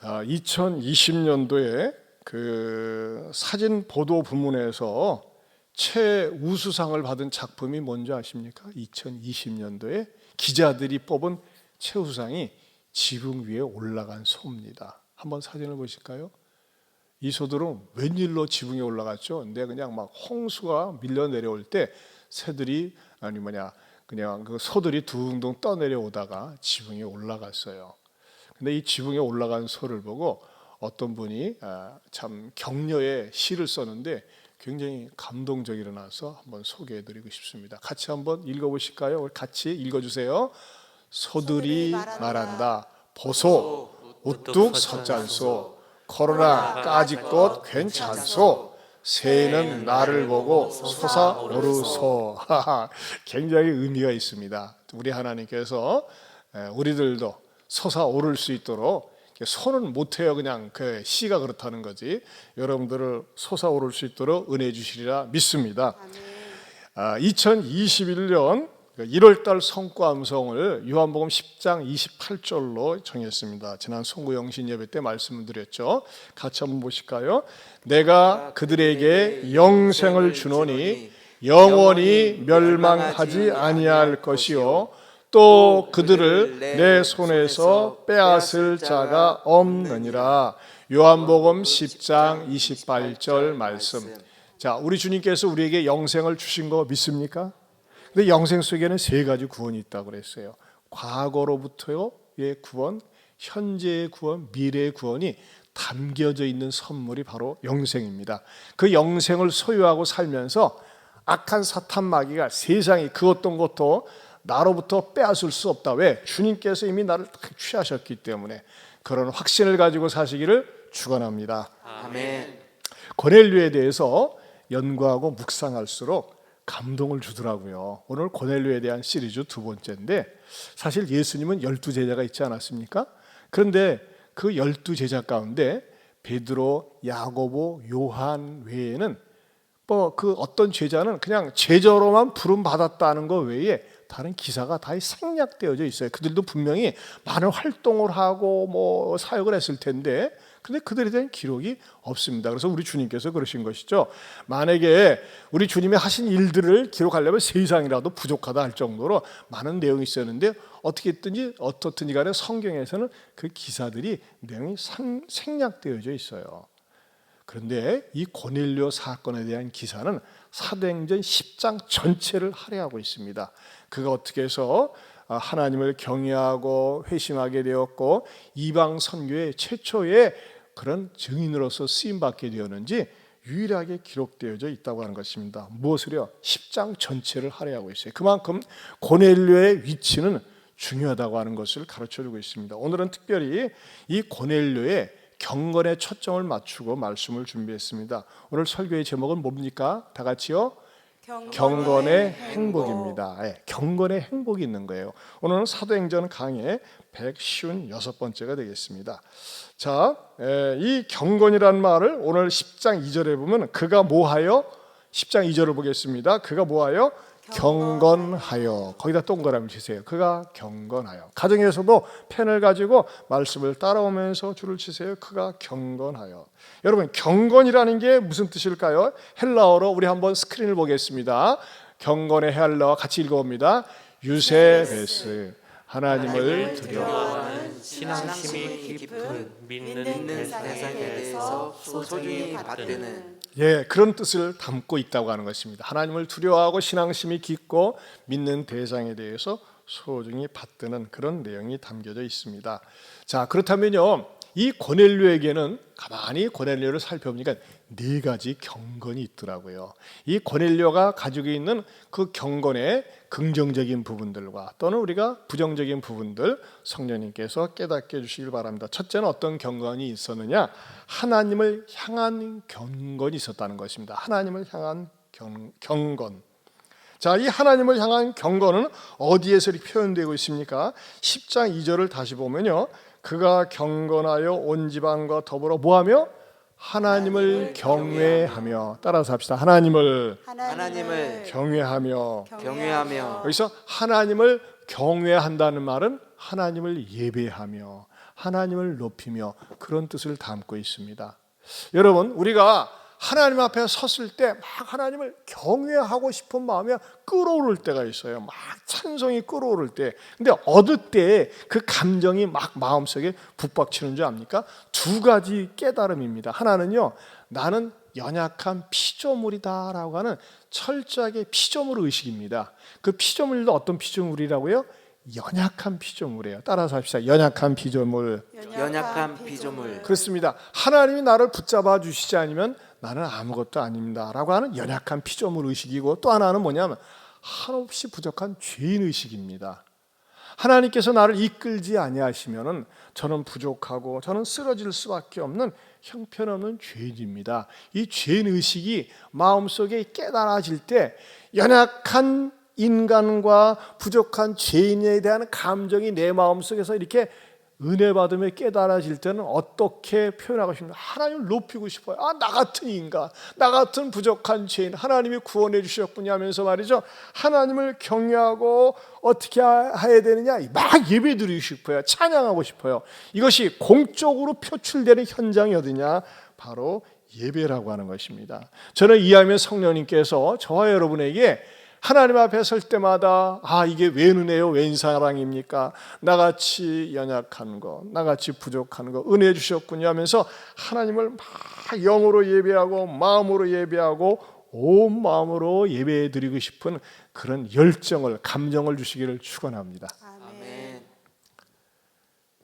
2020년도에 그 사진 보도 부문에서 최우수상을 받은 작품이 뭔지 아십니까? 2020년도에 기자들이 뽑은 최우수상이 지붕 위에 올라간 소입니다. 한번 사진을 보실까요? 이 소들은 웬일로 지붕에 올라갔죠? 근데 그냥 막 홍수가 밀려 내려올 때 새들이 그냥 그 소들이 둥둥 떠내려오다가 지붕에 올라갔어요. 근데 이 지붕에 올라간 소를 보고 어떤 분이 참 격려의 시를 썼는데 굉장히 감동적이 일어나서 한번 소개해드리고 싶습니다. 같이 한번 읽어보실까요? 우리 같이 읽어주세요. 소들이 말한다. 보소, 우뚝 섰잖소. 코로나 까짓것 괜찮소. 새는 나를 보고 솟아오르소. 굉장히 의미가 있습니다. 우리 하나님께서 우리들도 솟아오를 수 있도록 소는 못해요. 그냥 그 시가 그렇다는 거지. 여러분들을 솟아오를 수 있도록 은혜 주시리라 믿습니다. 2021년 1월달 성과음성을 요한복음 10장 28절로 정했습니다. 지난 송구영신 예배 때 말씀을 드렸죠. 같이 한번 보실까요? 내가 그들에게 영생을 주노니 영원히 멸망하지 아니할 것이요 또 그들을 내 손에서 빼앗을 자가 없느니라. 요한복음 10장 28절 말씀. 자, 우리 주님께서 우리에게 영생을 주신 거 믿습니까? 근데 영생 속에는 세 가지 구원이 있다고 그랬어요. 과거로부터의 구원, 현재의 구원, 미래의 구원이 담겨져 있는 선물이 바로 영생입니다. 그 영생을 소유하고 살면서 악한 사탄 마귀가 세상이 그 어떤 것도 나로부터 빼앗을 수 없다. 왜? 주님께서 이미 나를 취하셨기 때문에 그런 확신을 가지고 사시기를 축원합니다. 아멘. 고넬료에 대해서 연구하고 묵상할수록 감동을 주더라고요. 오늘 고넬료에 대한 시리즈 두 번째인데 사실 예수님은 12제자가 있지 않았습니까? 그런데 그 12제자 가운데 베드로, 야고보, 요한 외에는 그 어떤 제자는 그냥 제자로만 부름 받았다는 것 외에 다른 기사가 다 생략되어져 있어요. 그들도 분명히 많은 활동을 하고 사역을 했을 텐데 근데 그들에 대한 기록이 없습니다. 그래서 우리 주님께서 그러신 것이죠. 만약에 우리 주님이 하신 일들을 기록하려면 세상이라도 부족하다 할 정도로 많은 내용이 있었는데 어떻든지 간에 성경에서는 그 기사들이 내용이 생략되어져 있어요. 그런데 이 고넬료 사건에 대한 기사는 사도행전 10장 전체를 할애하고 있습니다. 그가 어떻게 해서 하나님을 경외하고 회심하게 되었고 이방 선교의 최초의 그런 증인으로서 쓰임받게 되었는지 유일하게 기록되어져 있다고 하는 것입니다. 무엇을요? 10장 전체를 할애하고 있어요. 그만큼 고넬료의 위치는 중요하다고 하는 것을 가르쳐주고 있습니다. 오늘은 특별히 이 고넬료의 경건에 초점을 맞추고 말씀을 준비했습니다. 오늘 설교의 제목은 뭡니까? 다 같이요. 경건의 행복입니다. 경건의 행복이 있는 거예요. 오늘은 사도행전 강의 156번째가 되겠습니다. 자, 이 경건이라는 말을 오늘 10장 2절에 보면 그가 뭐하여? 10장 2절을 보겠습니다. 그가 뭐하여? 경건하여. 거기다 동그라미 치세요. 그가 경건하여. 가정에서도 펜을 가지고 말씀을 따라오면서 줄을 치세요. 그가 경건하여. 여러분, 경건이라는 게 무슨 뜻일까요? 헬라어로 우리 한번 스크린을 보겠습니다. 경건의 헬라어 같이 읽어봅니다. 유세베스. 하나님을 두려워하는 신앙심이 깊은 믿는 대상에 대해서 소중히 받드는 그런 뜻을 담고 있다고 하는 것입니다. 하나님을 두려워하고 신앙심이 깊고 믿는 대상에 대해서 소중히 받드는 그런 내용이 담겨져 있습니다. 자, 그렇다면요, 이 고넬료에게는 가만히 고넬료를 살펴보니까 네 가지 경건이 있더라고요. 이 고넬료가 가지고 있는 그 경건의 긍정적인 부분들과 또는 우리가 부정적인 부분들 성령님께서 깨닫게 해주시길 바랍니다. 첫째는 어떤 경건이 있었느냐? 하나님을 향한 경건이 있었다는 것입니다. 하나님을 향한 경건. 자, 이 하나님을 향한 경건은 어디에서 이렇게 표현되고 있습니까? 10장 2절을 다시 보면요, 그가 경건하여 온 지방과 더불어 뭐하며? 하나님을 경외하며. 따라서 합시다. 하나님을 경외하며. 경외하며. 여기서 하나님을 경외한다는 말은 하나님을 예배하며 하나님을 높이며 그런 뜻을 담고 있습니다. 여러분, 우리가 하나님 앞에 섰을 때 막 하나님을 경외하고 싶은 마음이 끓어오를 때가 있어요. 막 찬송이 끓어오를 때. 근데 어느 때에 그 감정이 막 마음속에 북박치는 줄 압니까? 두 가지 깨달음입니다. 하나는요, 나는 연약한 피조물이다라고 하는 철저하게 피조물 의식입니다. 그 피조물도 어떤 피조물이라고요? 연약한 피조물이에요. 따라서 합시다. 연약한 피조물. 연약한 피조물. 그렇습니다. 하나님이 나를 붙잡아 주시지 않으면 나는 아무것도 아닙니다 라고 하는 연약한 피조물 의식이고, 또 하나는 뭐냐면 한없이 부족한 죄인 의식입니다. 하나님께서 나를 이끌지 아니하시면은 저는 부족하고 저는 쓰러질 수밖에 없는 형편없는 죄인입니다. 이 죄인 의식이 마음속에 깨달아질 때 연약한 인간과 부족한 죄인에 대한 감정이 내 마음속에서 이렇게 은혜 받음에 깨달아질 때는 어떻게 표현하고 싶나요? 하나님을 높이고 싶어요. 나 같은 인간, 나 같은 부족한 죄인 하나님이 구원해 주셨군요 하면서 말이죠, 하나님을 경외하고 어떻게 해야 되느냐, 막 예배 드리고 싶어요. 찬양하고 싶어요. 이것이 공적으로 표출되는 현장이 어디냐? 바로 예배라고 하는 것입니다. 저는 이해하면 성령님께서 저와 여러분에게 하나님 앞에 설 때마다 이게 웬 은혜요, 웬 사랑입니까? 나같이 연약한 거, 나같이 부족한 거 은혜 주셨군요 하면서 하나님을 막 영으로 예배하고 마음으로 예배하고 온 마음으로 예배드리고 싶은 그런 열정을, 감정을 주시기를 축원합니다. 아멘.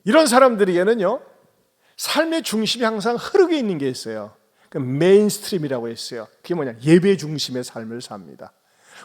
이런 사람들에게는요, 삶의 중심이 항상 흐르게 있는 게 있어요. 그 메인스트림이라고 했어요. 그게 뭐냐? 예배 중심의 삶을 삽니다.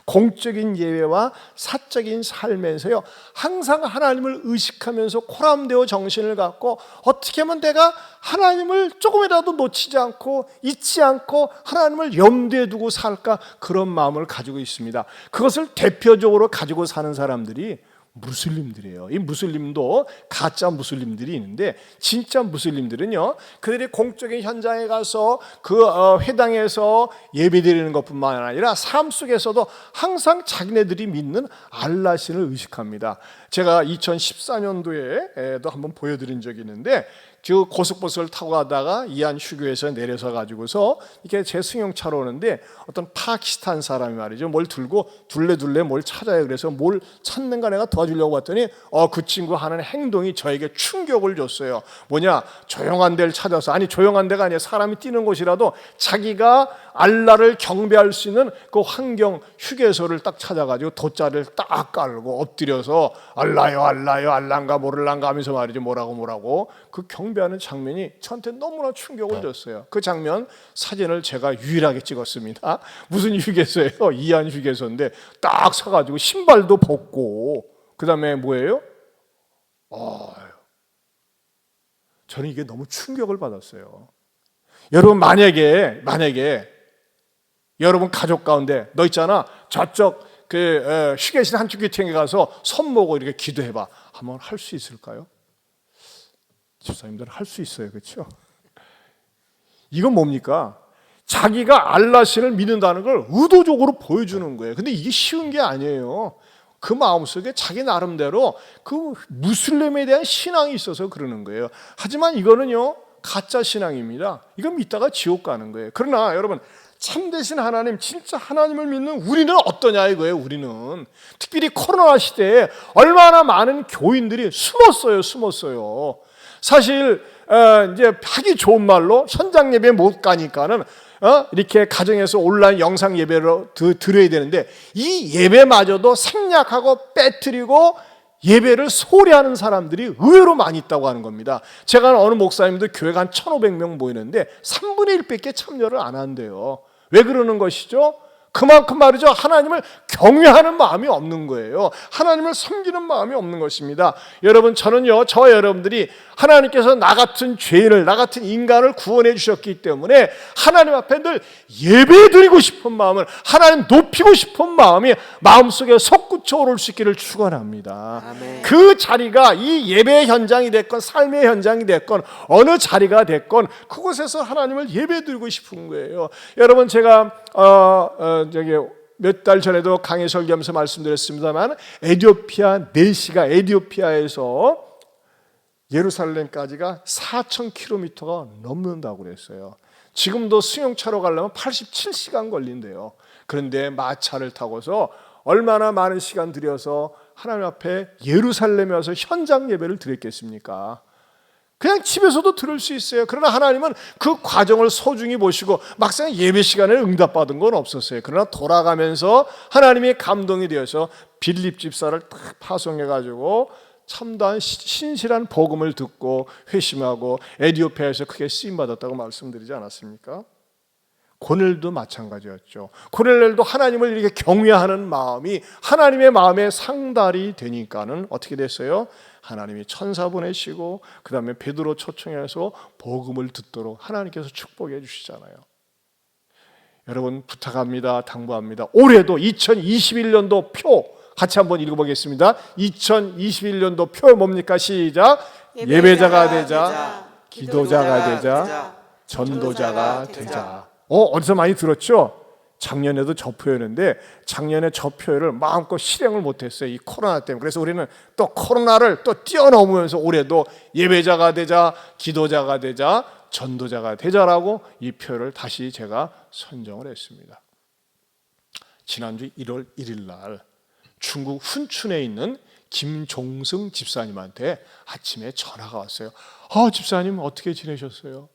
공적인 예배와 사적인 삶에서요, 항상 하나님을 의식하면서 코람되어 정신을 갖고 어떻게 하면 내가 하나님을 조금이라도 놓치지 않고 잊지 않고 하나님을 염두에 두고 살까, 그런 마음을 가지고 있습니다. 그것을 대표적으로 가지고 사는 사람들이 무슬림들이에요. 이 무슬림도 가짜 무슬림들이 있는데, 진짜 무슬림들은요, 그들이 공적인 현장에 가서 그 회당에서 예배드리는 것뿐만 아니라 삶 속에서도 항상 자기네들이 믿는 알라신을 의식합니다. 제가 2014년도에도 한번 보여드린 적이 있는데, 그 고속버스를 타고 가다가 이안 휴교에서 내려서 가지고서 이렇게 제 승용차로 오는데 어떤 파키스탄 사람이 말이죠, 뭘 들고 둘레둘레 뭘 찾아요. 그래서 뭘 찾는가 내가 도와주려고 봤더니 그 친구 하는 행동이 저에게 충격을 줬어요. 뭐냐, 조용한 데를 찾아서, 아니 조용한 데가 아니라 사람이 뛰는 곳이라도 자기가 알라를 경배할 수 있는 그 환경 휴게소를 딱 찾아가지고 돗자리를 딱 깔고 엎드려서 알라요 알라요 알란가 모를란가 하면서 말이죠, 뭐라고 그 경배하는 장면이 저한테 너무나 충격을 줬어요. 그 장면 사진을 제가 유일하게 찍었습니다. 무슨 휴게소예요? 이안 휴게소인데 딱 서가지고 신발도 벗고, 그 다음에 뭐예요? 저는 이게 너무 충격을 받았어요. 여러분, 만약에 여러분 가족 가운데 너 있잖아, 저쪽 그 휴게실 한쪽 귀퉁이에 가서 손 모고 이렇게 기도해봐 하면 할 수 있을까요? 집사님들은 할 수 있어요, 그렇죠? 이건 뭡니까? 자기가 알라신을 믿는다는 걸 의도적으로 보여주는 거예요. 근데 이게 쉬운 게 아니에요. 그 마음속에 자기 나름대로 그 무슬림에 대한 신앙이 있어서 그러는 거예요. 하지만 이거는요, 가짜 신앙입니다. 이건 믿다가 지옥 가는 거예요. 그러나 여러분, 참되신 하나님, 진짜 하나님을 믿는 우리는 어떠냐 이거예요. 우리는 특별히 코로나 시대에 얼마나 많은 교인들이 숨었어요. 사실 이제 하기 좋은 말로 현장 예배 못 가니까는 이렇게 가정에서 온라인 영상 예배로 드려야 되는데, 이 예배마저도 생략하고 빼뜨리고 예배를 소홀히 하는 사람들이 의외로 많이 있다고 하는 겁니다. 제가 아는 어느 목사님들 교회가 한 1,500명 모이는데 3분의 1밖에 참여를 안 한대요. 왜 그러는 것이죠? 그만큼 말이죠, 하나님을 경외하는 마음이 없는 거예요. 하나님을 섬기는 마음이 없는 것입니다. 여러분, 저는요, 저와 여러분들이 하나님께서 나 같은 죄인을, 나 같은 인간을 구원해 주셨기 때문에 하나님 앞에 늘 예배드리고 싶은 마음을, 하나님 높이고 싶은 마음이 마음속에 솟구쳐 오를 수 있기를 축원합니다. 아멘. 그 자리가 이 예배의 현장이 됐건 삶의 현장이 됐건 어느 자리가 됐건 그곳에서 하나님을 예배드리고 싶은 거예요. 여러분, 제가 몇 달 전에도 강의 설교하면서 말씀드렸습니다만, 에티오피아 내시가 에티오피아에서 예루살렘까지가 4,000km가 넘는다고 그랬어요. 지금도 승용차로 가려면 87시간 걸린대요. 그런데 마차를 타고서 얼마나 많은 시간 들여서 하나님 앞에 예루살렘에 와서 현장 예배를 드렸겠습니까? 그냥 집에서도 들을 수 있어요. 그러나 하나님은 그 과정을 소중히 보시고 막상 예배 시간에 응답받은 건 없었어요. 그러나 돌아가면서 하나님이 감동이 되어서 빌립 집사를 딱 파송해가지고 참다한 신실한 복음을 듣고 회심하고 에디오피아에서 크게 쓰임받았다고 말씀드리지 않았습니까? 고넬도 마찬가지였죠. 고넬도 하나님을 이렇게 경외하는 마음이 하나님의 마음에 상달이 되니까는 어떻게 됐어요? 하나님이 천사 보내시고 그 다음에 베드로 초청해서 복음을 듣도록 하나님께서 축복해 주시잖아요. 여러분 부탁합니다. 당부합니다. 올해도 2021년도 표 같이 한번 읽어보겠습니다. 2021년도 표 뭡니까? 시작. 예배자가 되자, 기도자가 되자, 전도자가 되자. 어디서 많이 들었죠? 작년에도 저 표현인데 작년에 저 표현을 마음껏 실행을 못했어요. 이 코로나 때문에. 그래서 우리는 또 코로나를 또 뛰어넘으면서 올해도 예배자가 되자, 기도자가 되자, 전도자가 되자라고 이 표현을 다시 제가 선정을 했습니다. 지난주 1월 1일 날 중국 훈춘에 있는 김종승 집사님한테 아침에 전화가 왔어요. 집사님 어떻게 지내셨어요?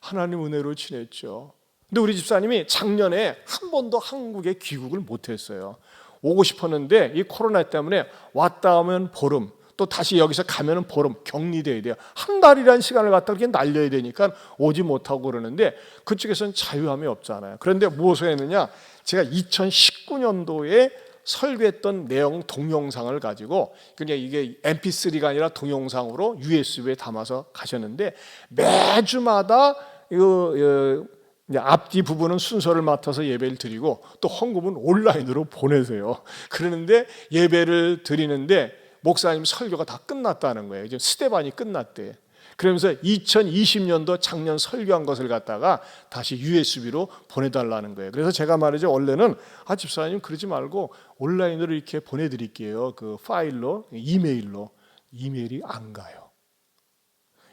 하나님 은혜로 지냈죠. 근데 우리 집사님이 작년에 한 번도 한국에 귀국을 못했어요. 오고 싶었는데 이 코로나 때문에 왔다 오면 보름, 또 다시 여기서 가면은 보름 격리돼야 돼요. 한 달이라는 시간을 갖다 이렇게 날려야 되니까 오지 못하고 그러는데 그쪽에서는 자유함이 없잖아요. 그런데 무엇을 했느냐? 제가 2019년도에 설교했던 내용 동영상을 가지고 그냥 이게 MP3가 아니라 동영상으로 USB에 담아서 가셨는데 매주마다 이제 앞뒤 부분은 순서를 맡아서 예배를 드리고 또 헌금은 온라인으로 보내세요. 그러는데 예배를 드리는데 목사님 설교가 다 끝났다는 거예요. 이제 스테반이 끝났대. 그러면서 2020년도 작년 설교한 것을 갖다가 다시 USB로 보내달라는 거예요. 그래서 제가 말이죠. 원래는 집사님 그러지 말고 온라인으로 이렇게 보내드릴게요. 그 파일로, 이메일로. 이메일이 안 가요.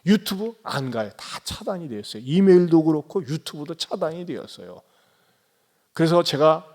유튜브 안 가요. 다 차단이 되었어요. 이메일도 그렇고 유튜브도 차단이 되었어요. 그래서 제가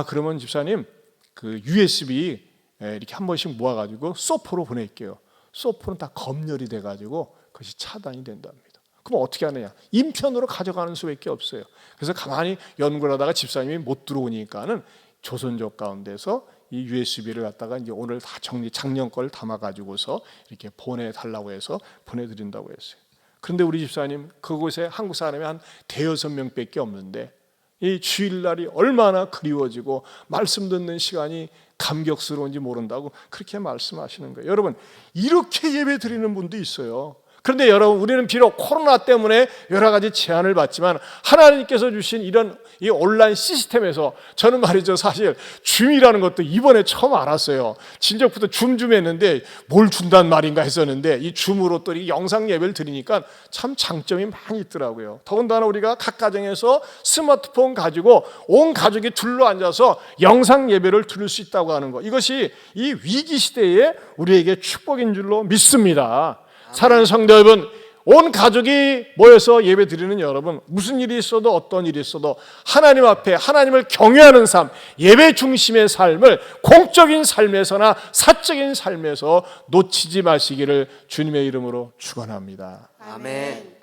그러면 집사님 그 USB 이렇게 한 번씩 모아가지고 소포로 보낼게요. 소포는 다 검열이 돼가지고 그것이 차단이 된답니다. 그럼 어떻게 하느냐? 인편으로 가져가는 수밖에 없어요. 그래서 가만히 연구를 하다가 집사님이 못 들어오니까는 조선족 가운데서 이 USB를 갖다가 이제 오늘 다 작년 걸 담아가지고서 이렇게 보내달라고 해서 보내드린다고 했어요. 그런데 우리 집사님 그곳에 한국 사람이 한 대여섯 명밖에 없는데 이 주일날이 얼마나 그리워지고 말씀 듣는 시간이 감격스러운지 모른다고 그렇게 말씀하시는 거예요. 여러분 이렇게 예배 드리는 분도 있어요. 그런데 여러분 우리는 비록 코로나 때문에 여러 가지 제한을 받지만 하나님께서 주신 이런 이 온라인 시스템에서 저는 말이죠 사실 줌이라는 것도 이번에 처음 알았어요. 진작부터 줌 했는데 뭘 준단 말인가 했었는데 이 줌으로 또 이 영상 예배를 드리니까 참 장점이 많이 있더라고요. 더군다나 우리가 각 가정에서 스마트폰 가지고 온 가족이 둘러앉아서 영상 예배를 드릴 수 있다고 하는 거, 이것이 이 위기 시대에 우리에게 축복인 줄로 믿습니다. 사랑하는 성도 여러분, 온 가족이 모여서 예배 드리는 여러분, 무슨 일이 있어도 어떤 일이 있어도 하나님 앞에 하나님을 경외하는 삶, 예배 중심의 삶을 공적인 삶에서나 사적인 삶에서 놓치지 마시기를 주님의 이름으로 축원합니다. 아멘.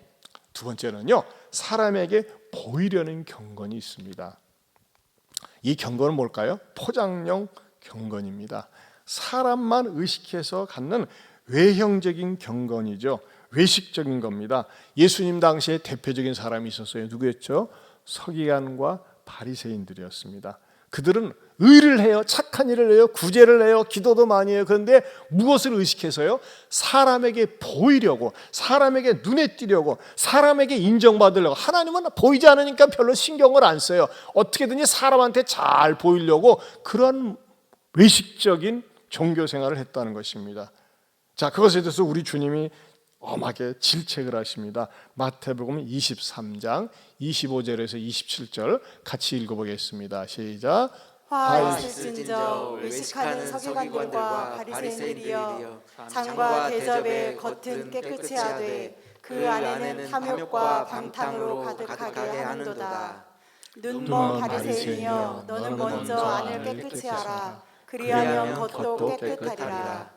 두 번째는요, 사람에게 보이려는 경건이 있습니다. 이 경건은 뭘까요? 포장용 경건입니다. 사람만 의식해서 갖는 외형적인 경건이죠. 외식적인 겁니다. 예수님 당시에 대표적인 사람이 있었어요. 누구였죠? 서기관과 바리새인들이었습니다. 그들은 의를 해요. 착한 일을 해요. 구제를 해요. 기도도 많이 해요. 그런데 무엇을 의식해서요? 사람에게 보이려고, 사람에게 눈에 띄려고, 사람에게 인정받으려고. 하나님은 보이지 않으니까 별로 신경을 안 써요. 어떻게든지 사람한테 잘 보이려고 그런 외식적인 종교 생활을 했다는 것입니다. 자, 그것에 대해서 우리 주님이 엄하게 질책을 하십니다. 마태복음 23장 25절에서 27절 같이 읽어보겠습니다. 시작. 화 있을진저 외식하는 서기관들과 바리새인들이여 잔과 대접의 겉은 깨끗이 하되 그 안에는 탐욕과 방탕으로 가득하게 하는도다. 눈먼 바리새인이여 너는 먼저 안을 깨끗이 하라. 그리하면 겉도 깨끗하리라.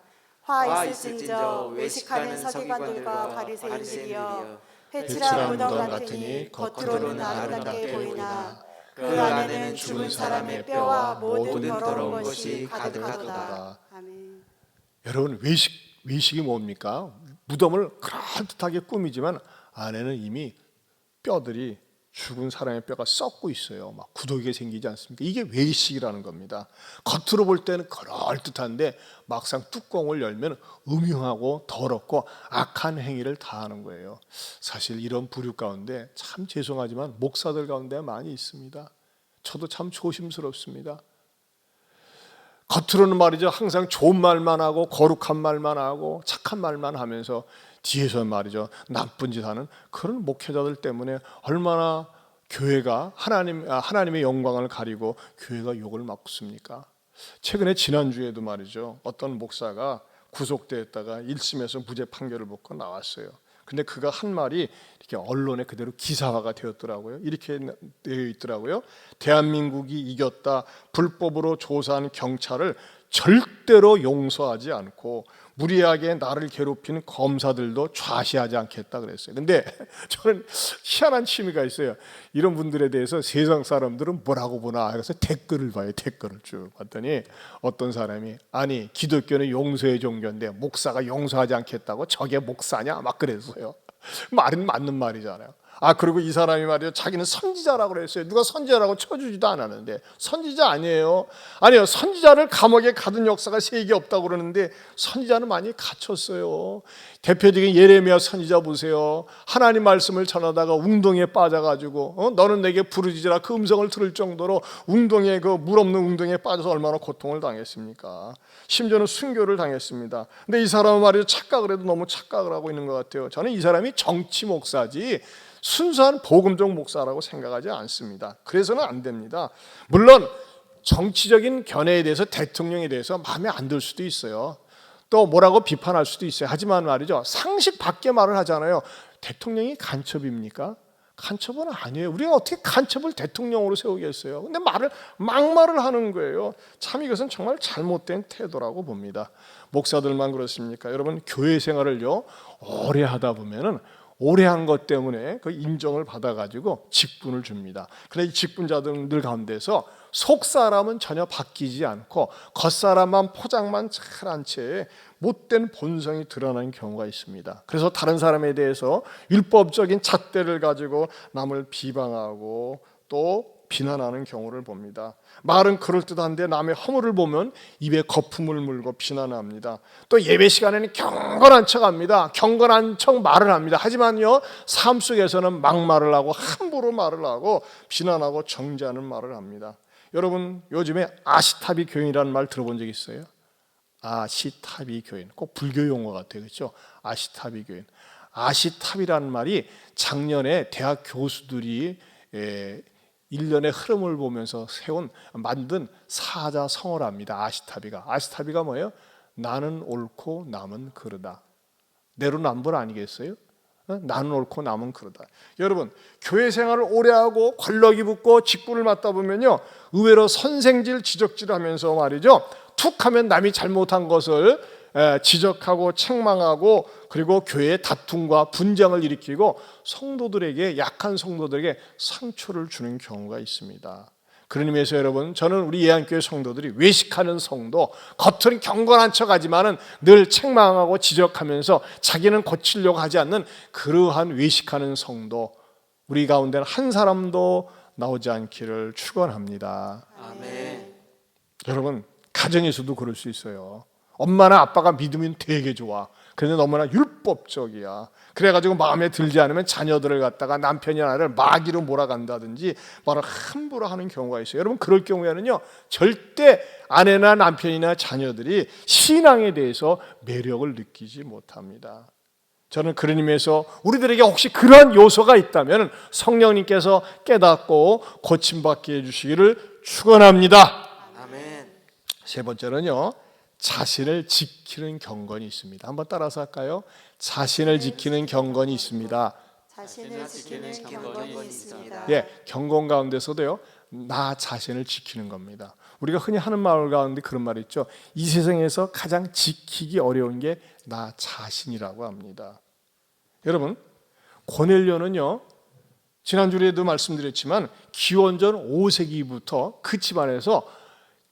화 있을진저 외식하는 서기관들과 바리새인들이여 회칠한 무덤 같으니 겉으로는 아름답게 보이나 그 안에는 죽은 사람의 뼈와 모든 더러운 것이 가득하도다. 아멘. 여러분 외식이 뭡니까? 무덤을 그럴듯하게 꾸미지만 안에는 이미 뼈들이 죽은 사람의 뼈가 썩고 있어요. 막 구더기가 생기지 않습니까? 이게 외식이라는 겁니다. 겉으로 볼 때는 그럴듯한데 막상 뚜껑을 열면 음흉하고 더럽고 악한 행위를 다하는 거예요. 사실 이런 부류 가운데 참 죄송하지만 목사들 가운데 많이 있습니다. 저도 참 조심스럽습니다. 겉으로는 말이죠, 항상 좋은 말만 하고 거룩한 말만 하고 착한 말만 하면서 뒤에서 말이죠, 나쁜 짓 하는 그런 목회자들 때문에 얼마나 교회가 하나님의 영광을 가리고 교회가 욕을 먹습니까? 최근에 지난주에도 말이죠, 어떤 목사가 구속되었다가 1심에서 무죄 판결을 받고 나왔어요. 근데 그가 한 말이 이렇게 언론에 그대로 기사화가 되었더라고요. 이렇게 되어 있더라고요. 대한민국이 이겼다. 불법으로 조사한 경찰을 절대로 용서하지 않고 무리하게 나를 괴롭히는 검사들도 좌시하지 않겠다 그랬어요. 근데 저는 희한한 취미가 있어요. 이런 분들에 대해서 세상 사람들은 뭐라고 보나 그래서 댓글을 봐요. 댓글을 쭉 봤더니 어떤 사람이 아니 기독교는 용서의 종교인데 목사가 용서하지 않겠다고 저게 목사냐 막 그랬어요. 말은 맞는 말이잖아요. 그리고 이 사람이 말이죠, 자기는 선지자라고 그랬어요. 누가 선지자라고 쳐주지도 않았는데 선지자 아니에요. 아니요, 선지자를 감옥에 가둔 역사가 세계 없다고 그러는데 선지자는 많이 갇혔어요. 대표적인 예레미야 선지자 보세요. 하나님 말씀을 전하다가 웅덩이에 빠져가지고 너는 내게 부르짖으라 그 음성을 들을 정도로 웅덩이에 그 물 없는 웅덩이에 빠져서 얼마나 고통을 당했습니까? 심지어는 순교를 당했습니다. 근데 이 사람은 말이죠, 착각을 해도 너무 착각을 하고 있는 것 같아요. 저는 이 사람이 정치 목사지 순수한 복음적 목사라고 생각하지 않습니다. 그래서는 안 됩니다. 물론 정치적인 견해에 대해서 대통령에 대해서 마음에 안 들 수도 있어요. 또 뭐라고 비판할 수도 있어요. 하지만 말이죠, 상식 밖의 말을 하잖아요. 대통령이 간첩입니까? 간첩은 아니에요. 우리가 어떻게 간첩을 대통령으로 세우겠어요? 근데 막말을 하는 거예요. 참 이것은 정말 잘못된 태도라고 봅니다. 목사들만 그렇습니까? 여러분 교회 생활을요 오래 하다 보면은 오래 한 것 때문에 그 인정을 받아가지고 직분을 줍니다. 그런데 이 직분자들 가운데서 속 사람은 전혀 바뀌지 않고 겉사람만 포장만 잘한 채 못된 본성이 드러나는 경우가 있습니다. 그래서 다른 사람에 대해서 율법적인 잣대를 가지고 남을 비방하고 또 비난하는 경우를 봅니다. 말은 그럴듯한데 남의 허물을 보면 입에 거품을 물고 비난합니다. 또 예배 시간에는 경건한 척합니다. 경건한 척 말을 합니다. 하지만요 삶 속에서는 막말을 하고 함부로 말을 하고 비난하고 정죄하는 말을 합니다. 여러분 요즘에 아시타비 교인이라는 말 들어본 적 있어요? 아시타비 교인, 꼭 불교 용어 같아요, 그렇죠? 아시타비 교인. 아시타비라는 말이 작년에 대학 교수들이 1년의 흐름을 보면서 만든 사자성어랍니다. 아시타비가 뭐예요? 나는 옳고 남은 그르다. 내로남불 아니겠어요? 나는 옳고 남은 그르다. 여러분 교회 생활을 오래 하고 관록이 붙고 직분을 맡다 보면요 의외로 선생질 지적질하면서 말이죠 툭하면 남이 잘못한 것을 지적하고 책망하고 그리고 교회의 다툼과 분쟁을 일으키고 성도들에게 약한 성도들에게 상처를 주는 경우가 있습니다. 그런 의미에서 여러분 저는 우리 예안교회 성도들이 외식하는 성도, 겉은 경건한 척하지만은 늘 책망하고 지적하면서 자기는 고치려고 하지 않는 그러한 외식하는 성도 우리 가운데는 한 사람도 나오지 않기를 축원합니다. 아멘. 여러분 가정에서도 그럴 수 있어요. 엄마나 아빠가 믿으면 되게 좋아. 그런데 너무나 율법적이야. 그래가지고 마음에 들지 않으면 자녀들을 갖다가 남편이 아내를 마귀로 몰아간다든지 말을 함부로 하는 경우가 있어요. 여러분 그럴 경우에는요 절대 아내나 남편이나 자녀들이 신앙에 대해서 매력을 느끼지 못합니다. 저는 그런 의미에서 우리들에게 혹시 그러한 요소가 있다면 성령님께서 깨닫고 고침받게 해주시기를 축원합니다. 세 번째는요, 자신을 지키는 경건이 있습니다. 한번 따라서 할까요? 자신을 지키는 경건이 있습니다. 자신을 지키는 경건이 있습니다. 예, 경건 가운데서도요, 나 자신을 지키는 겁니다. 우리가 흔히 하는 말 가운데 그런 말이 있죠. 이 세상에서 가장 지키기 어려운 게 나 자신이라고 합니다. 여러분, 고넬료는요, 지난주에도 말씀드렸지만 기원전 5세기부터 그 집안에서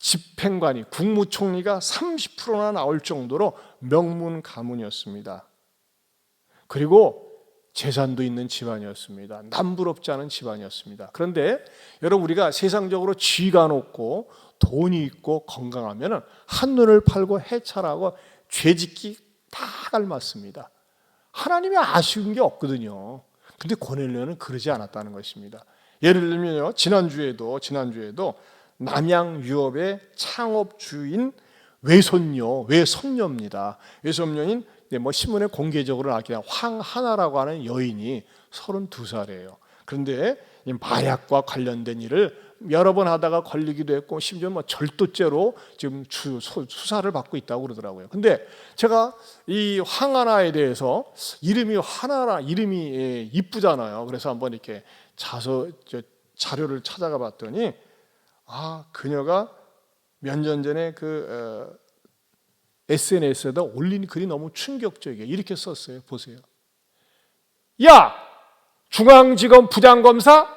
집행관이, 국무총리가 30%나 나올 정도로 명문 가문이었습니다. 그리고 재산도 있는 집안이었습니다. 남부럽지 않은 집안이었습니다. 그런데 여러분, 우리가 세상적으로 쥐가 높고 돈이 있고 건강하면 한눈을 팔고 해찰하고 죄짓기 다 닮았습니다. 하나님이 아쉬운 게 없거든요. 근데 고넬료는 그러지 않았다는 것입니다. 예를 들면요, 지난주에도 남양 유업의 창업주인 외손녀입니다. 외손녀인 신문에 공개적으로 나왔기는 황하나라고 하는 여인이 32살이에요. 그런데 이 마약과 관련된 일을 여러 번 하다가 걸리기도 했고, 심지어 절도죄로 지금 수사를 받고 있다고 그러더라고요. 근데 제가 이 황하나에 대해서 이름이 이쁘잖아요. 그래서 한번 이렇게 자료를 찾아가 봤더니, 그녀가 몇 년 전에 SNS에다 올린 글이 너무 충격적이에요. 이렇게 썼어요. 보세요. 야! 중앙지검 부장검사?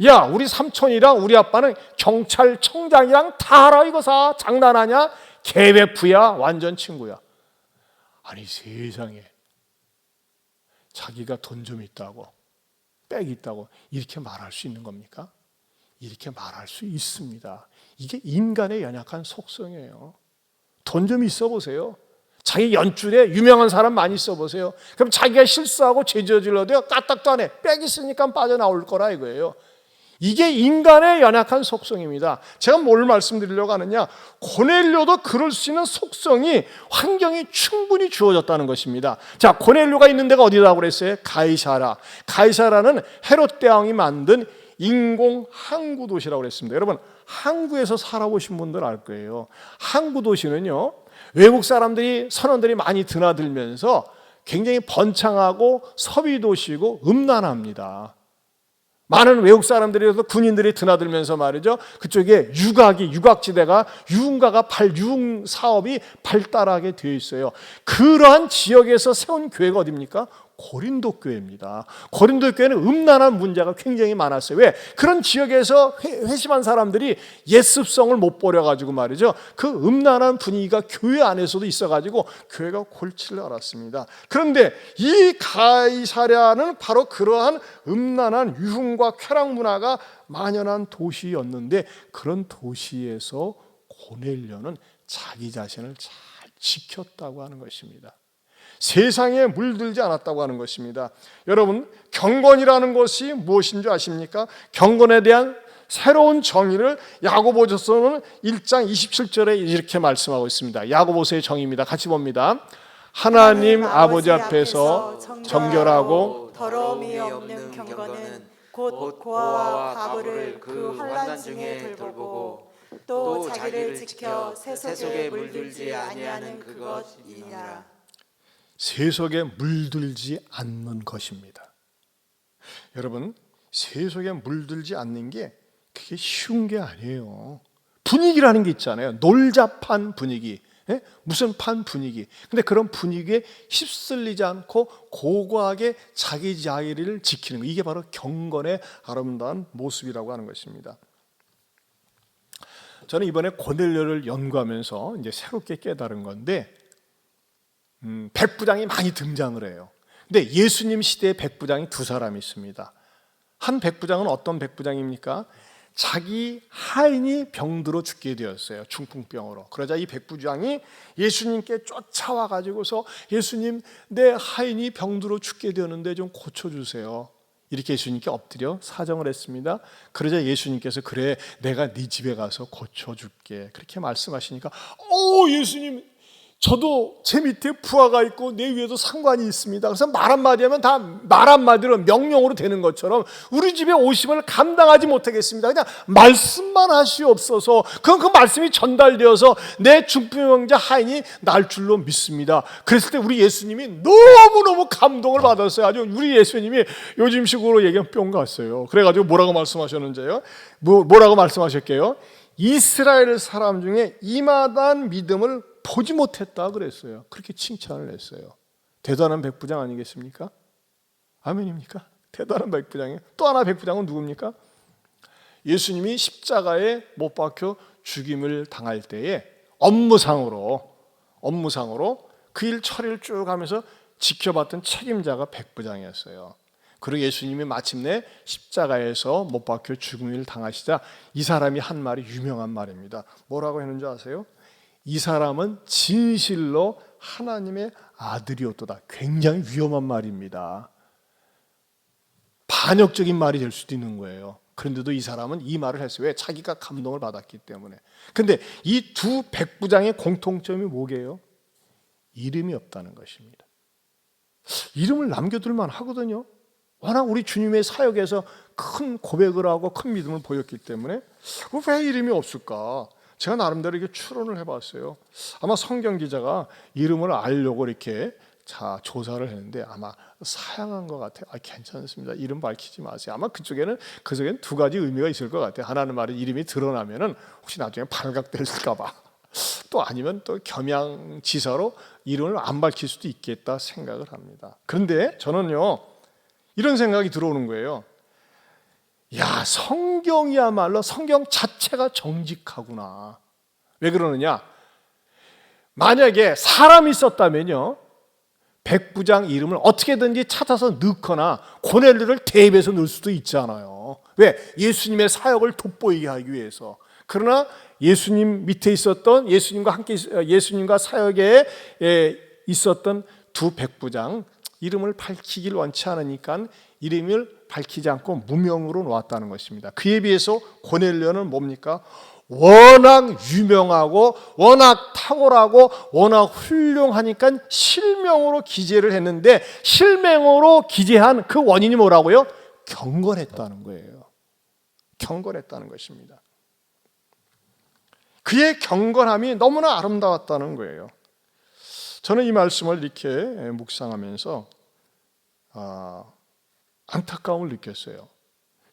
야, 우리 삼촌이랑 우리 아빠는 경찰청장이랑 다 알아. 이거 장난하냐? 개베프야. 완전 친구야. 아니, 세상에, 자기가 돈 좀 있다고, 빽 있다고 이렇게 말할 수 있는 겁니까? 이렇게 말할 수 있습니다. 이게 인간의 연약한 속성이에요. 돈 좀 있어 보세요. 자기 연줄에 유명한 사람 많이 써보세요. 그럼 자기가 실수하고 죄 저질러도 까딱도 안 해. 빽 있으니까 빠져나올 거라 이거예요. 이게 인간의 연약한 속성입니다. 제가 뭘 말씀드리려고 하느냐, 고넬료도 그럴 수 있는 속성이, 환경이 충분히 주어졌다는 것입니다. 자, 고넬료가 있는 데가 어디라고 그랬어요? 가이사라. 가이사라는 헤롯 대왕이 만든 인공 항구 도시라고 그랬습니다. 여러분, 항구에서 살아보신 분들 알 거예요. 항구 도시는요, 외국 사람들이, 선원들이 많이 드나들면서 굉장히 번창하고 서비 도시고 음란합니다. 많은 외국 사람들이, 군인들이 드나들면서 말이죠, 그쪽에 유각지대가, 유흥 사업이 발달하게 되어 있어요. 그러한 지역에서 세운 교회가 어디입니까? 고린도 교회입니다. 고린도 교회는 음란한 문제가 굉장히 많았어요. 왜? 그런 지역에서 회심한 사람들이 예습성을 못 버려가지고 말이죠, 그 음란한 분위기가 교회 안에서도 있어가지고 교회가 골치를 앓았습니다. 그런데 이 가이사랴는 바로 그러한 음란한 유흥과 쾌락 문화가 만연한 도시였는데, 그런 도시에서 고넬료는 자기 자신을 잘 지켰다고 하는 것입니다. 세상에 물들지 않았다고 하는 것입니다. 여러분, 경건이라는 것이 무엇인 줄 아십니까? 경건에 대한 새로운 정의를 야고보서는 1장 27절에 이렇게 말씀하고 있습니다. 야고보서의 정의입니다. 같이 봅니다. 하나님 아버지 앞에서 정결하고 더러움이 없는 경건은 곧 고아와 과부를 그 환난 중에 돌보고 또 자기를 지켜 세속에 물들지 아니하는 그것이니라. 세속에 물들지 않는 것입니다. 여러분, 세속에 물들지 않는 게 그게 쉬운 게 아니에요. 분위기라는 게 있잖아요. 놀자판 분위기, 무슨 판 분위기. 근데 그런 분위기에 휩쓸리지 않고 고고하게 자기 자기를 지키는 거, 이게 바로 경건의 아름다운 모습이라고 하는 것입니다. 저는 이번에 고넬료를 연구하면서 이제 새롭게 깨달은 건데, 백부장이 많이 등장을 해요. 근데 예수님 시대에 백부장이 두 사람이 있습니다. 한 백부장은 어떤 백부장입니까? 자기 하인이 병들어 죽게 되었어요. 중풍병으로. 그러자 이 백부장이 예수님께 쫓아와 가지고서, 예수님, 내 하인이 병들어 죽게 되었는데 좀 고쳐주세요. 이렇게 예수님께 엎드려 사정을 했습니다. 그러자 예수님께서, 그래, 내가 네 집에 가서 고쳐줄게, 그렇게 말씀하시니까, 예수님, 저도 제 밑에 부하가 있고 내 위에도 상관이 있습니다. 그래서 말 한마디 하면 다 말 한마디로 명령으로 되는 것처럼 우리 집에 오심을 감당하지 못하겠습니다. 그냥 말씀만 하시옵소서. 그럼 그 말씀이 전달되어서 내 중풍병자 하인이 날 줄로 믿습니다. 그랬을 때 우리 예수님이 너무너무 감동을 받았어요. 아주 우리 예수님이 요즘식으로 얘기하면 뿅 갔어요. 그래가지고 뭐라고 말씀하셨는지요? 뭐라고 말씀하셨게요? 이스라엘 사람 중에 이마다한 믿음을 보지 못했다 그랬어요. 그렇게 칭찬을 했어요. 대단한 백부장 아니겠습니까? 아멘입니까? 대단한 백부장이에요. 또 하나 백부장은 누굽니까? 예수님이 십자가에 못 박혀 죽임을 당할 때에 업무상으로 그 일 처리를 쭉 하면서 지켜봤던 책임자가 백부장이었어요. 그리고 예수님이 마침내 십자가에서 못 박혀 죽음을 당하시자 이 사람이 한 말이 유명한 말입니다. 뭐라고 했는지 아세요? 이 사람은 진실로 하나님의 아들이었도다. 굉장히 위험한 말입니다. 반역적인 말이 될 수도 있는 거예요. 그런데도 이 사람은 이 말을 했어요. 왜? 자기가 감동을 받았기 때문에. 그런데 이 두 백부장의 공통점이 뭐게요? 이름이 없다는 것입니다. 이름을 남겨둘만 하거든요. 워낙 우리 주님의 사역에서 큰 고백을 하고 큰 믿음을 보였기 때문에 왜 이름이 없을까? 제가 나름대로 이렇게 추론을 해봤어요. 아마 성경 기자가 이름을 알려고 이렇게 조사를 했는데 아마 사양한 것 같아요. 괜찮습니다. 이름 밝히지 마세요. 아마 그쪽에는 두 가지 의미가 있을 것 같아요. 하나는 말은 이름이 드러나면은 혹시 나중에 발각될까봐, 또 아니면 또 겸양지사로 이름을 안 밝힐 수도 있겠다 생각을 합니다. 그런데 저는요, 이런 생각이 들어오는 거예요. 야, 성경이야말로 성경 자체가 정직하구나. 왜 그러느냐? 만약에 사람이 있었다면요, 백부장 이름을 어떻게든지 찾아서 넣거나 고넬료를 대입해서 넣을 수도 있잖아요. 왜? 예수님의 사역을 돋보이게 하기 위해서. 그러나 예수님 밑에 있었던 예수님과 사역에 있었던 두 백부장 이름을 밝히길 원치 않으니까 이름을 밝히지 않고 무명으로 놓았다는 것입니다. 그에 비해서 고넬료는 뭡니까? 워낙 유명하고 워낙 탁월하고 워낙 훌륭하니까 실명으로 기재를 했는데, 실명으로 기재한 그 원인이 뭐라고요? 경건했다는 거예요. 경건했다는 것입니다. 그의 경건함이 너무나 아름다웠다는 거예요. 저는 이 말씀을 이렇게 묵상하면서 안타까움을 느꼈어요.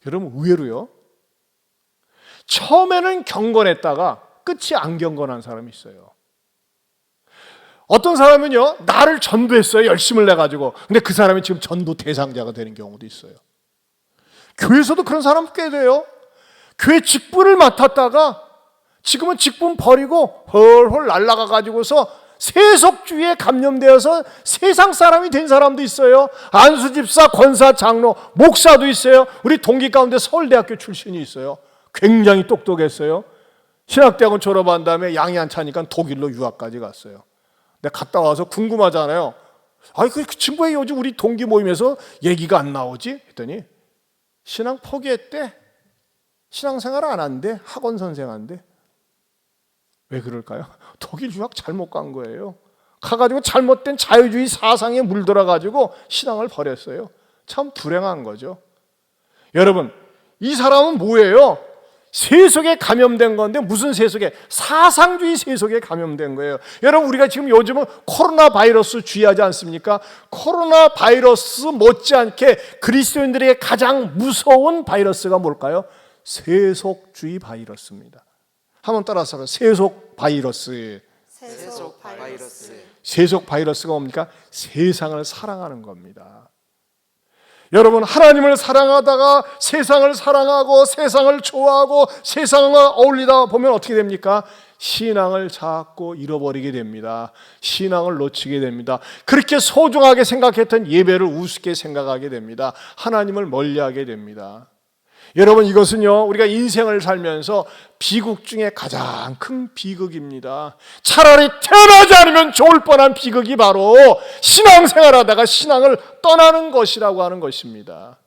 여러분, 의외로요, 처음에는 경건했다가 끝이 안 경건한 사람이 있어요. 어떤 사람은요, 나를 전도했어요. 열심을 내가지고. 근데 그 사람이 지금 전도 대상자가 되는 경우도 있어요. 교회에서도 그런 사람 꽤 돼요. 교회 직분을 맡았다가 지금은 직분 버리고 헐헐 날아가가지고서 세속주의에 감염되어서 세상 사람이 된 사람도 있어요. 안수집사, 권사, 장로, 목사도 있어요. 우리 동기 가운데 서울대학교 출신이 있어요. 굉장히 똑똑했어요. 신학대학원 졸업한 다음에 양이 안 차니까 독일로 유학까지 갔어요. 내가 갔다 와서 궁금하잖아요. 그 친구가 요즘 우리 동기 모임에서 얘기가 안 나오지? 했더니 신앙 포기했대. 신앙생활 안 한대. 학원 선생한대. 왜 그럴까요? 독일 유학 잘못 간 거예요. 가가지고 잘못된 자유주의 사상에 물들어가지고 신앙을 버렸어요. 참 불행한 거죠. 여러분, 이 사람은 뭐예요? 세속에 감염된 건데, 무슨 세속에? 사상주의 세속에 감염된 거예요. 여러분, 우리가 지금 요즘은 코로나 바이러스 주의하지 않습니까? 코로나 바이러스 못지않게 그리스도인들에게 가장 무서운 바이러스가 뭘까요? 세속주의 바이러스입니다. 한번 따라서 세속 바이러스. 세속 바이러스. 세속 바이러스가 뭡니까? 세상을 사랑하는 겁니다. 여러분, 하나님을 사랑하다가 세상을 사랑하고 세상을 좋아하고 세상과 어울리다 보면 어떻게 됩니까? 신앙을 자꾸 잃어버리게 됩니다. 신앙을 놓치게 됩니다. 그렇게 소중하게 생각했던 예배를 우습게 생각하게 됩니다. 하나님을 멀리하게 됩니다. 여러분, 이것은요, 우리가 인생을 살면서 비극 중에 가장 큰 비극입니다. 차라리 태어나지 않으면 좋을 뻔한 비극이 바로 신앙생활하다가 신앙을 떠나는 것이라고 하는 것입니다.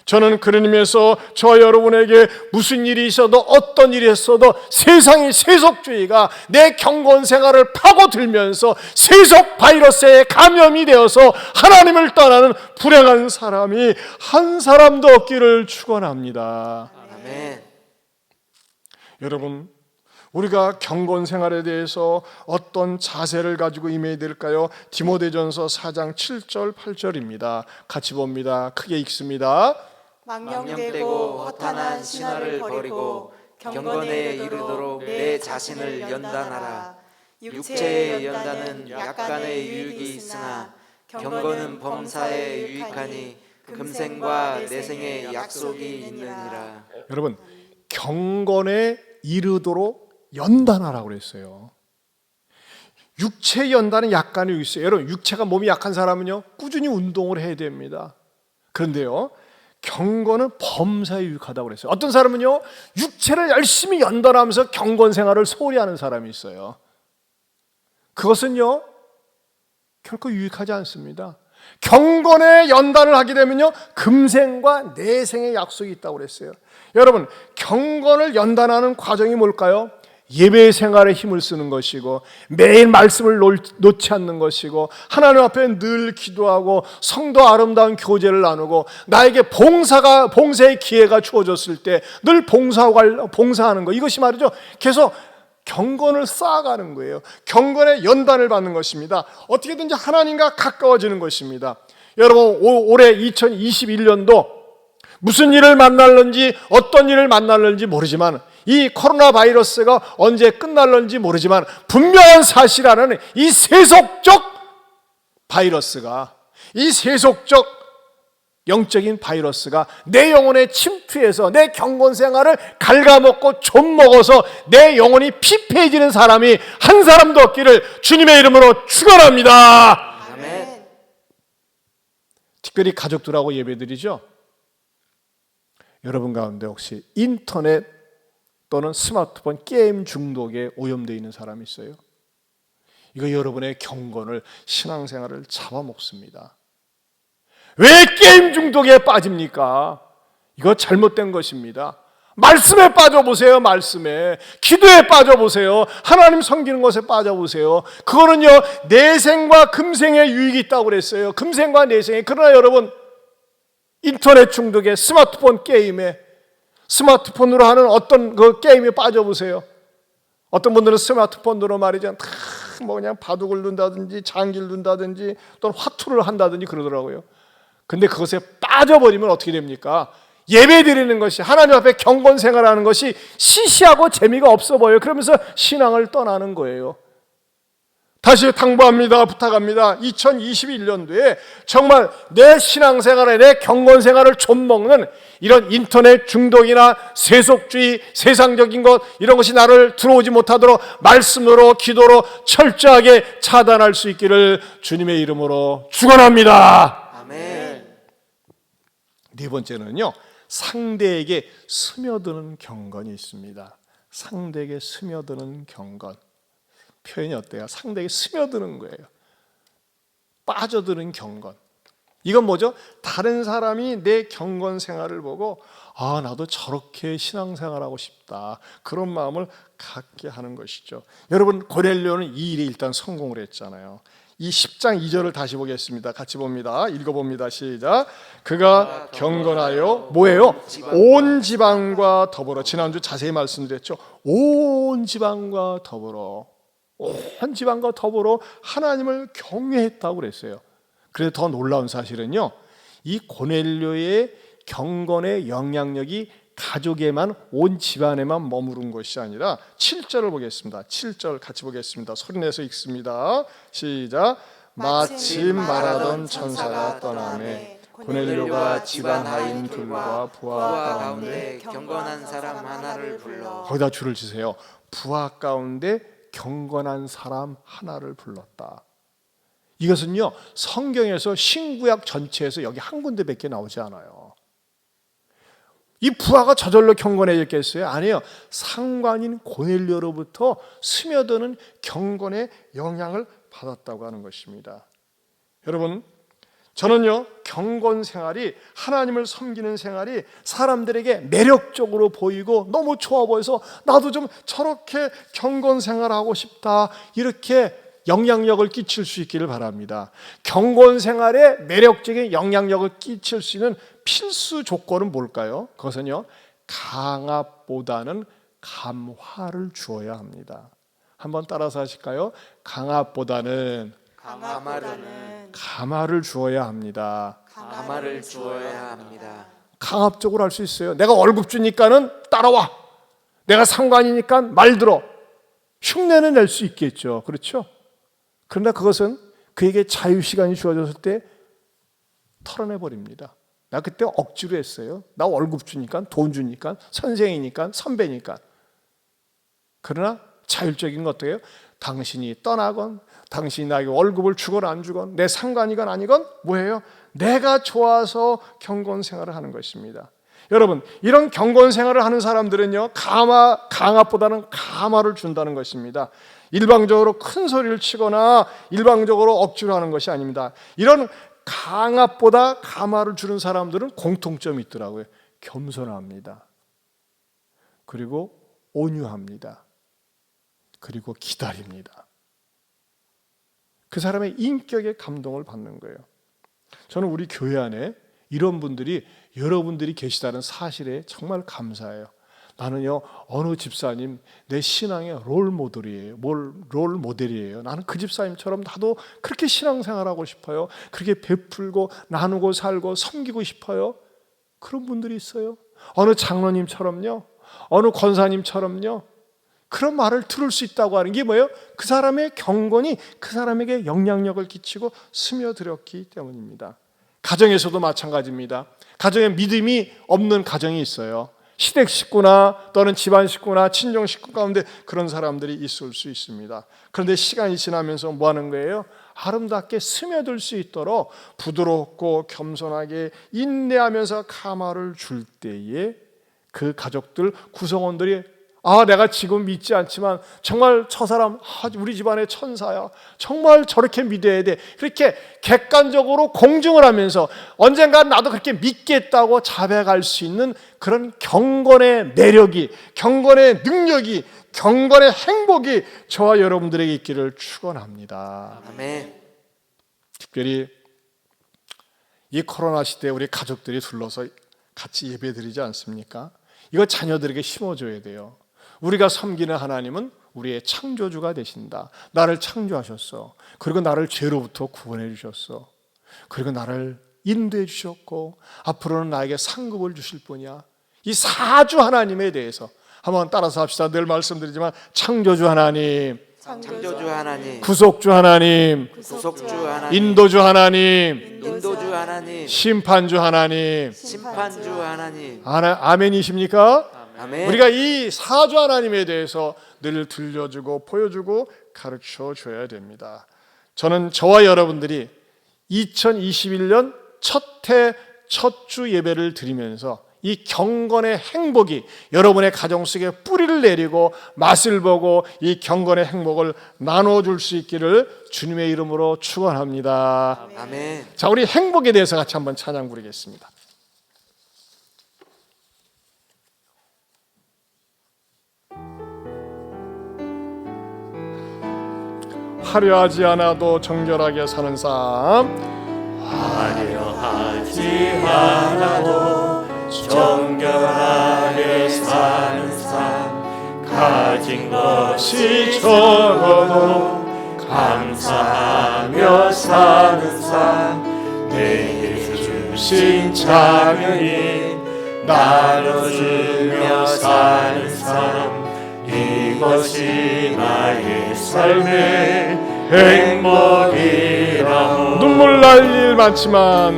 저는 그런 의미에서 저 여러분에게 무슨 일이 있어도 어떤 일이 있어도 세상의 세속주의가 내 경건 생활을 파고들면서 세속 바이러스에 감염이 되어서 하나님을 떠나는 불행한 사람이 한 사람도 없기를 축원합니다. 아멘. 여러분, 우리가 경건 생활에 대해서 어떤 자세를 가지고 임해야 될까요? 디모데전서 4장 7절 8절입니다. 같이 봅니다. 크게 읽습니다. 망령되고 허탄한 신화를 버리고 경건에 이르도록 내 자신을 연단하라. 육체의 연단은 약간의 유익이 있으나 경건은 범사에 유익하니 금생과 내생의 약속이 있느니라. 여러분, 경건에 이르도록 연단하라고 그랬어요. 육체 연단은 약간의 유익이 있어요. 여러분, 육체가 몸이 약한 사람은요 꾸준히 운동을 해야 됩니다. 그런데요, 경건은 범사에 유익하다고 그랬어요. 어떤 사람은요 육체를 열심히 연단하면서 경건 생활을 소홀히 하는 사람이 있어요. 그것은요 결코 유익하지 않습니다. 경건에 연단을 하게 되면요 금생과 내생의 약속이 있다고 그랬어요. 여러분, 경건을 연단하는 과정이 뭘까요? 예배 생활에 힘을 쓰는 것이고 매일 말씀을 놓지 않는 것이고 하나님 앞에 늘 기도하고 성도 아름다운 교제를 나누고 나에게 봉사의 기회가 주어졌을 때 늘 봉사하는 것, 이것이 말이죠 계속 경건을 쌓아가는 거예요. 경건의 연단을 받는 것입니다. 어떻게든지 하나님과 가까워지는 것입니다. 여러분, 올해 2021년도 무슨 일을 만날는지 어떤 일을 만날는지 모르지만 이 코로나 바이러스가 언제 끝날는지 모르지만 분명한 사실이라는 이 세속적 바이러스가, 이 세속적 영적인 바이러스가 내 영혼에 침투해서 내 경건 생활을 갉아먹고 좀먹어서 내 영혼이 피폐해지는 사람이 한 사람도 없기를 주님의 이름으로 축원합니다. 아멘. 특별히 가족들하고 예배드리죠. 여러분 가운데 혹시 인터넷 또는 스마트폰 게임 중독에 오염되어 있는 사람이 있어요? 이거 여러분의 경건을, 신앙생활을 잡아먹습니다. 왜 게임 중독에 빠집니까? 이거 잘못된 것입니다. 말씀에 빠져보세요. 말씀에, 기도에 빠져보세요. 하나님 섬기는 것에 빠져보세요. 그거는요 내생과 금생의 유익이 있다고 그랬어요. 금생과 내생에. 그러나 여러분, 인터넷 중독에, 스마트폰 게임에, 스마트폰으로 하는 어떤 그 게임에 빠져보세요. 어떤 분들은 스마트폰으로 말이죠 그냥 바둑을 둔다든지 장기를 둔다든지 또는 화투를 한다든지 그러더라고요. 근데 그것에 빠져버리면 어떻게 됩니까? 예배 드리는 것이, 하나님 앞에 경건 생활하는 것이 시시하고 재미가 없어 보여요. 그러면서 신앙을 떠나는 거예요. 다시 당부합니다. 부탁합니다. 2021년도에 정말 내 신앙생활에, 내 경건생활을 좀먹는 이런 인터넷 중독이나 세속주의, 세상적인 것, 이런 것이 나를 들어오지 못하도록 말씀으로, 기도로 철저하게 차단할 수 있기를 주님의 이름으로 축원합니다. 아멘. 네 번째는요, 상대에게 스며드는 경건이 있습니다. 상대에게 스며드는 경건. 표현이 어때요? 상대에게 스며드는 거예요. 빠져드는 경건. 이건 뭐죠? 다른 사람이 내 경건 생활을 보고 나도 저렇게 신앙생활하고 싶다, 그런 마음을 갖게 하는 것이죠. 여러분, 고넬료는 이 일에 일단 성공을 했잖아요. 이 10장 2절을 다시 보겠습니다. 같이 봅니다. 읽어봅니다. 시작. 그가 경건하여 뭐예요? 온 지방과 더불어, 지난주 자세히 말씀드렸죠. 온 지방과 더불어, 온 지방과 더불어 하나님을 경외했다고 그랬어요. 그래서 더 놀라운 사실은요, 이 고넬료의 경건의 영향력이 가족에만, 온 집안에만 머무른 것이 아니라 7절을 보겠습니다. 7절 같이 보겠습니다. 소리내서 읽습니다. 시작. 마침 말하던 천사가 떠나매 고넬료가 집안 하인들과 부하 가운데 경건한 사람 하나를 불러. 거기다 줄을 치세요. 부하 가운데 경건한 사람 하나를 불렀다. 이것은요 성경에서 신구약 전체에서 여기 한 군데밖에 나오지 않아요. 이 부하가 저절로 경건해졌겠어요? 아니에요. 상관인 고넬료로부터 스며드는 경건의 영향을 받았다고 하는 것입니다. 여러분, 저는요, 경건 생활이, 하나님을 섬기는 생활이 사람들에게 매력적으로 보이고 너무 좋아 보여서 나도 좀 저렇게 경건 생활하고 싶다, 이렇게 영향력을 끼칠 수 있기를 바랍니다. 경건 생활에 매력적인 영향력을 끼칠 수 있는 필수 조건은 뭘까요? 그것은요, 강압보다는 감화를 주어야 합니다. 한번 따라서 하실까요? 강압보다는 감화를 주어야 합니다. 감화를 주어야 합니다. 강압적으로 할 수 있어요. 내가 월급 주니까는 따라와, 내가 상관이니까 말 들어, 흉내는 낼 수 있겠죠. 그렇죠? 그러나 그것은 그에게 자유시간이 주어졌을 때 털어내버립니다. 나 그때 억지로 했어요. 나 월급 주니까, 돈 주니까, 선생이니까, 선배니까. 그러나 자율적인 것 어때요? 당신이 떠나건, 당신이 나에게 월급을 주건 안 주건, 내 상관이건 아니건 뭐예요? 내가 좋아서 경건 생활을 하는 것입니다. 여러분, 이런 경건 생활을 하는 사람들은요, 강압보다는 감화를 준다는 것입니다. 일방적으로 큰 소리를 치거나 일방적으로 억지로 하는 것이 아닙니다. 이런 강압보다 감화를 주는 사람들은 공통점이 있더라고요. 겸손합니다. 그리고 온유합니다. 그리고 기다립니다. 그 사람의 인격에 감동을 받는 거예요. 저는 우리 교회 안에 이런 분들이, 여러분들이 계시다는 사실에 정말 감사해요. 나는요, 어느 집사님 내 신앙의 롤 모델이에요. 나는 그 집사님처럼 나도 그렇게 신앙생활하고 싶어요. 그렇게 베풀고 나누고 살고 섬기고 싶어요. 그런 분들이 있어요. 어느 장로님처럼요, 어느 권사님처럼요. 그런 말을 들을 수 있다고 하는 게 뭐예요? 그 사람의 경건이 그 사람에게 영향력을 끼치고 스며들었기 때문입니다. 가정에서도 마찬가지입니다. 가정에 믿음이 없는 가정이 있어요. 시댁 식구나 또는 집안 식구나 친정 식구 가운데 그런 사람들이 있을 수 있습니다. 그런데 시간이 지나면서 뭐 하는 거예요? 아름답게 스며들 수 있도록 부드럽고 겸손하게 인내하면서 감화를 줄 때에 그 가족들, 구성원들이 내가 지금 믿지 않지만 정말 저 사람 우리 집안의 천사야, 정말 저렇게 믿어야 돼, 그렇게 객관적으로 공증을 하면서 언젠가 나도 그렇게 믿겠다고 자백할 수 있는 그런 경건의 매력이, 경건의 능력이, 경건의 행복이 저와 여러분들에게 있기를 축원합니다. 아멘. 특별히 이 코로나 시대에 우리 가족들이 둘러서 같이 예배드리지 않습니까? 이거 자녀들에게 심어줘야 돼요. 우리가 섬기는 하나님은 우리의 창조주가 되신다. 나를 창조하셨어. 그리고 나를 죄로부터 구원해 주셨어. 그리고 나를 인도해 주셨고 앞으로는 나에게 상급을 주실 분이야. 이 사주 하나님에 대해서 한번 따라서 합시다. 늘 말씀드리지만 창조주 하나님, 창조주 하나님, 구속주 하나님, 구속주 하나님, 인도주 하나님, 인도주 하나님, 심판주 하나님. 심판주 하나님. 아멘이십니까? 아멘. 우리가 이 사주 하나님에 대해서 늘 들려주고 보여주고 가르쳐 줘야 됩니다. 저는 저와 여러분들이 2021년 첫 주 예배를 드리면서 이 경건의 행복이 여러분의 가정 속에 뿌리를 내리고 맛을 보고 이 경건의 행복을 나눠줄 수 있기를 주님의 이름으로 축원합니다. 아멘. 자, 우리 행복에 대해서 같이 한번 찬양 부르겠습니다. 화려하지 않아도 정결하게 사는 삶, 화려하지 않아도 정결하게 사는 삶, 가진 것이 적어도 감사하며 사는 삶, 내게 주신 자명이 나눠주며 사는 삶, 이것이 나의 삶의 행복이라고. 눈물 날 일 많지만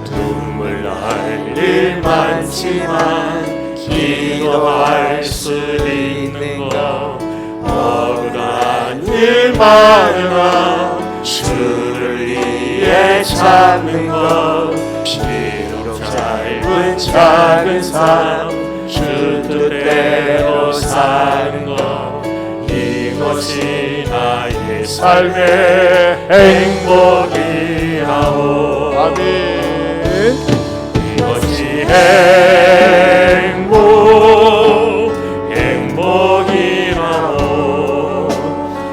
눈물 날 일 많지만 기도할 수 있는 것, 억울한 일 많으나 주를 위해 찾는 것, 비록 짧은 작은 삶 주 뜻대로 사는 것, 이것이 나의 삶의 행복이야. 행복이라오 아멘. 이것이 행복이라오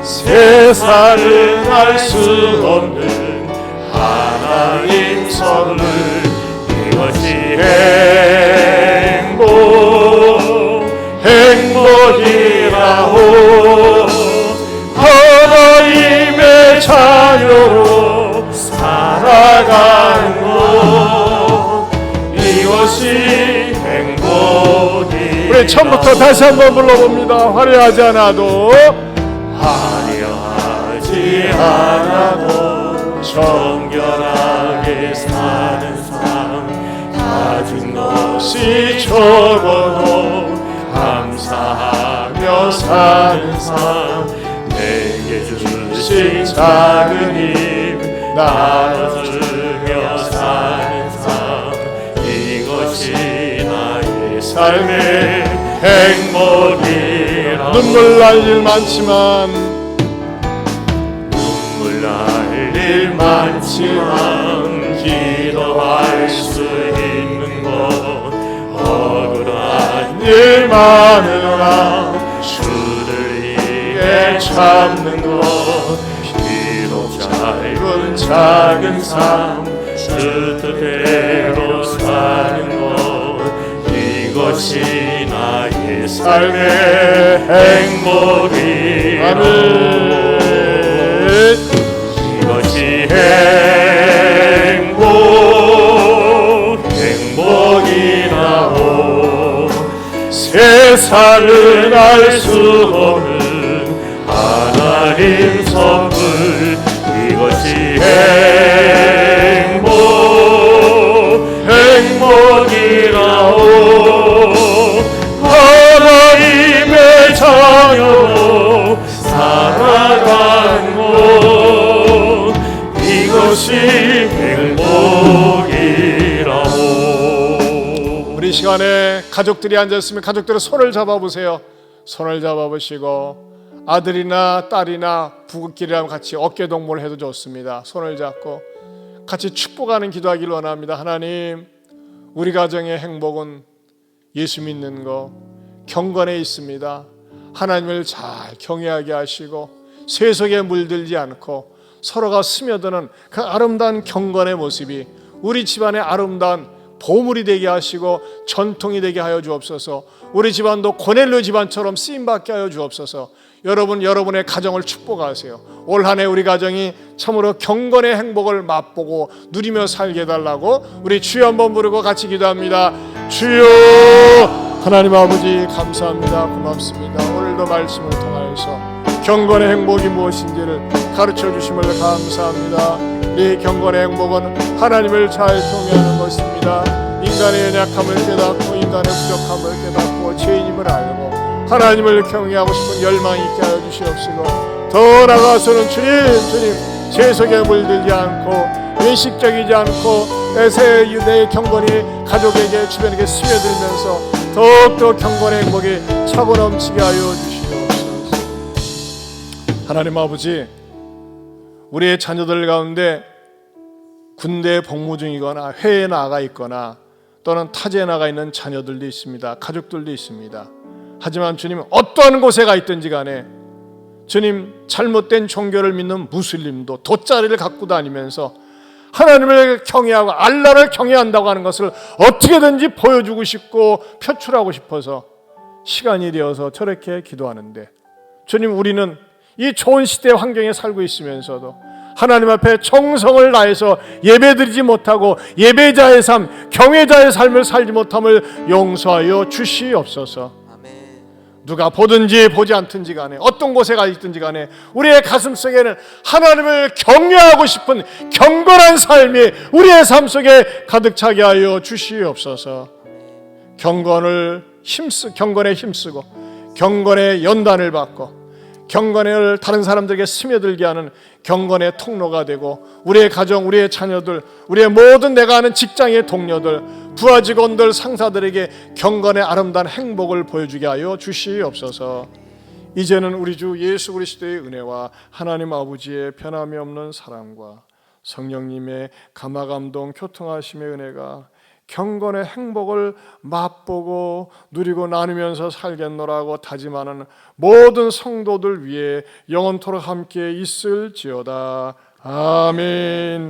세상은 알 수 없는 하나님 선물 이것이 행복이라오 하나님의 자녀로 살아가는 것 이것이 행복이 우리 처음부터 다시 한번 불러봅니다. 화려하지 않아도 화려하지 않아도 정결하게 사는 삶 가진 것이 적어도 감사하며 사는 삶 내게 주신 작은 힘 나눠주며 사는 삶 이것이 나의 삶의 행복이라 눈물 날 일 많지만 눈물 날 일 많지만 기도할 수 있는 것 억울한 일 많으나 주를 위해 참는 것 비록 짧은 작은 삶 뜻대로 사는 것 이것이 나의 삶의 행복이라 이것이 행복이라오 세상은 알 수 없는 하나님 선물 이것이 행복이라오 하나님의 자녀로 살아가는 것 이것이 행복이라오 우리 시간에 가족들이 앉아있으면 가족들의 손을 잡아보세요. 손을 잡아보시고 아들이나 딸이나 부부끼리랑 같이 어깨동무를 해도 좋습니다. 손을 잡고 같이 축복하는 기도하기를 원합니다. 하나님, 우리 가정의 행복은 예수 믿는 거 경건에 있습니다. 하나님을 잘 경외하게 하시고 세속에 물들지 않고 서로가 스며드는 그 아름다운 경건의 모습이 우리 집안의 아름다운 보물이 되게 하시고 전통이 되게 하여 주옵소서. 우리 집안도 고넬료 집안처럼 쓰임받게 하여 주옵소서. 여러분의 가정을 축복하세요. 올 한 해 우리 가정이 참으로 경건의 행복을 맛보고 누리며 살게 해달라고 우리 주여 한번 부르고 같이 기도합니다. 주여, 하나님 아버지 감사합니다. 고맙습니다. 오늘도 말씀을 통하여서 경건의 행복이 무엇인지를 가르쳐 주심을 감사합니다. 이 경건의 행복은 하나님을 잘 경외하는 것입니다. 인간의 연약함을 깨닫고 인간의 부족함을 깨닫고 죄인임을 알고 하나님을 경외하고 싶은 열망이 있게 하여 주시옵시고 더 나아가서는 주님 세속에 물들지 않고 외식적이지 않고 내 경건이 가족에게 주변에게 스며들면서 더욱더 경건의 행복이 차고 넘치게 하여 주시옵소서. 하나님 아버지, 우리의 자녀들 가운데 군대에 복무 중이거나 해외에 나가 있거나 또는 타지에 나가 있는 자녀들도 있습니다. 가족들도 있습니다. 하지만 주님, 어떠한 곳에 가 있든지 간에 주님, 잘못된 종교를 믿는 무슬림도 돗자리를 갖고 다니면서 하나님을 경외하고 알라를 경외한다고 하는 것을 어떻게든지 보여주고 싶고 표출하고 싶어서 시간이 되어서 저렇게 기도하는데, 주님, 우리는 이 좋은 시대 환경에 살고 있으면서도 하나님 앞에 정성을 다해서 예배드리지 못하고 예배자의 삶, 경외자의 삶을 살지 못함을 용서하여 주시옵소서. 누가 보든지 보지 않든지 간에 어떤 곳에 가 있든지 간에 우리의 가슴 속에는 하나님을 경외하고 싶은 경건한 삶이 우리의 삶 속에 가득 차게 하여 주시옵소서. 경건에 힘쓰고 경건의 연단을 받고 경건을 다른 사람들에게 스며들게 하는 경건의 통로가 되고 우리의 가정, 우리의 자녀들, 우리의 모든 내가 아는 직장의 동료들, 부하 직원들, 상사들에게 경건의 아름다운 행복을 보여주게 하여 주시옵소서. 이제는 우리 주 예수 그리스도의 은혜와 하나님 아버지의 변함이 없는 사랑과 성령님의 감화감동 교통하심의 은혜가 경건의 행복을 맛보고 누리고 나누면서 살겠노라고 다짐하는 모든 성도들 위해 영원토록 함께 있을지어다. 아멘.